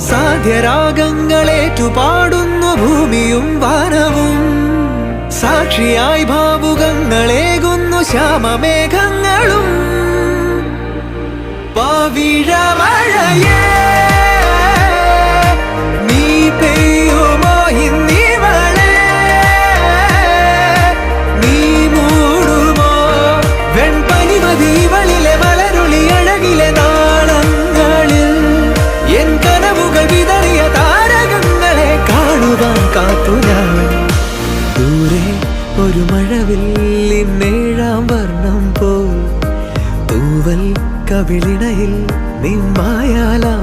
സാധ്യരാഗങ്ങളേറ്റുപാടുന്നു ഭൂമിയും വാനവും. സാക്ഷിയായി ഭാവുകങ്ങളേകുന്നു ശ്യാമമേഘങ്ങളും. പവിഴമഴയേ നീ പെയ്യുമോ ഇന്നിവളെ, നീ മൂടുമോ വെൺപനിമതിവളിലെ വളരുളി അഴകിലെ നാളങ്ങളിൽ. എൻ കനവുകൾ വിതറിയ താരകങ്ങളെ കാണുവാൻ കാത്തു ഞാൻ. ദൂരെ ഒരു മഴവില്ലിന്നേഴാം വർണ്ണം പോൽ തൂവൽ കവിളിണയിൽ നിമ്മായാലാ